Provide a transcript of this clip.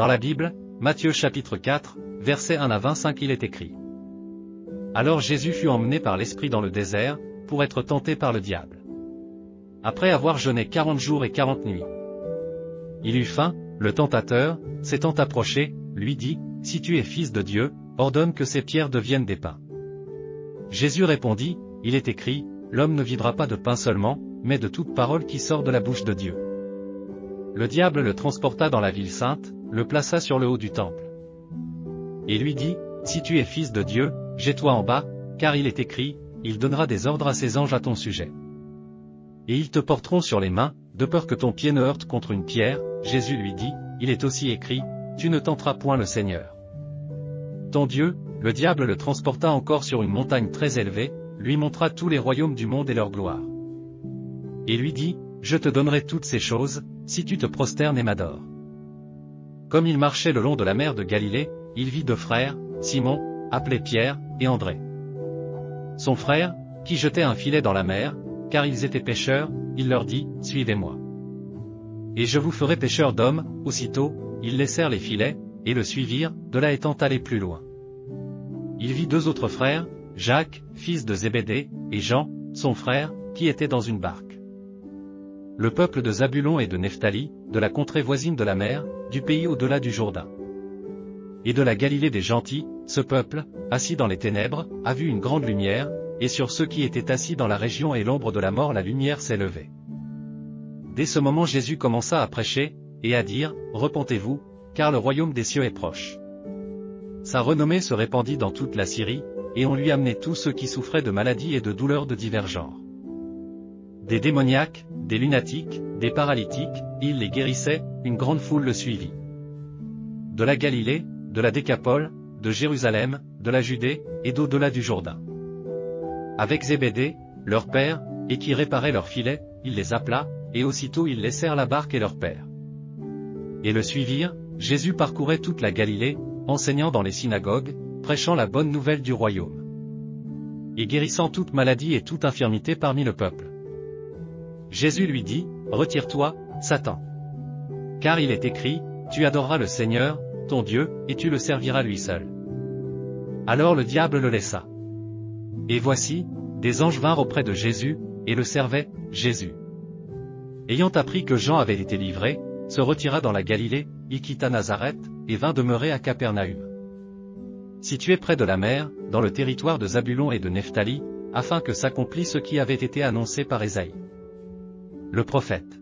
Dans la Bible, Matthieu chapitre 4, versets 1 à 25 il est écrit. Alors Jésus fut emmené par l'Esprit dans le désert, pour être tenté par le diable. Après avoir jeûné 40 jours et 40 nuits. Il eut faim, le tentateur, s'étant approché, lui dit, « Si tu es fils de Dieu, ordonne que ces pierres deviennent des pains. » Jésus répondit, « Il est écrit, l'homme ne vivra pas de pain seulement, mais de toute parole qui sort de la bouche de Dieu. » Le diable le transporta dans la ville sainte, le plaça sur le haut du temple. Et lui dit, « Si tu es fils de Dieu, jette-toi en bas, car il est écrit, il donnera des ordres à ses anges à ton sujet. Et ils te porteront sur les mains, de peur que ton pied ne heurte contre une pierre. » Jésus lui dit, « Il est aussi écrit, tu ne tenteras point le Seigneur. Ton Dieu. » Le diable le transporta encore sur une montagne très élevée, lui montra tous les royaumes du monde et leur gloire. Et lui dit, « Je te donnerai toutes ces choses, si tu te prosternes et m'adores. » Comme il marchait le long de la mer de Galilée, il vit deux frères, Simon, appelé Pierre, et André. Son frère, qui jetait un filet dans la mer, car ils étaient pêcheurs, il leur dit, « Suivez-moi. Et je vous ferai pêcheurs d'hommes. » Aussitôt, ils laissèrent les filets, et le suivirent, de là étant allés plus loin. Il vit deux autres frères, Jacques, fils de Zébédée, et Jean, son frère, qui étaient dans une barque. Le peuple de Zabulon et de Nephtali, de la contrée voisine de la mer, du pays au-delà du Jourdain. Et de la Galilée des gentils, ce peuple, assis dans les ténèbres, a vu une grande lumière, et sur ceux qui étaient assis dans la région et l'ombre de la mort la lumière s'est levée. Dès ce moment Jésus commença à prêcher, et à dire, « Repentez-vous, car le royaume des cieux est proche. » Sa renommée se répandit dans toute la Syrie, et on lui amenait tous ceux qui souffraient de maladies et de douleurs de divers genres. Des démoniaques, des lunatiques, des paralytiques, il les guérissait, une grande foule le suivit. De la Galilée, de la Décapole, de Jérusalem, de la Judée, et d'au-delà du Jourdain. Avec Zébédée, leur père, et qui réparait leurs filets, il les appela, et aussitôt ils laissèrent la barque et leur père. Et le suivirent. Jésus parcourait toute la Galilée, enseignant dans les synagogues, prêchant la bonne nouvelle du royaume. Et guérissant toute maladie et toute infirmité parmi le peuple. Jésus lui dit, « Retire-toi, Satan. Car il est écrit, tu adoreras le Seigneur, ton Dieu, et tu le serviras lui seul. » Alors le diable le laissa. Et voici, des anges vinrent auprès de Jésus, et le servaient. Jésus, ayant appris que Jean avait été livré, se retira dans la Galilée, il quitta Nazareth, et vint demeurer à Capernaüm. Situé près de la mer, dans le territoire de Zabulon et de Nephtali, afin que s'accomplisse ce qui avait été annoncé par Ésaïe, le prophète.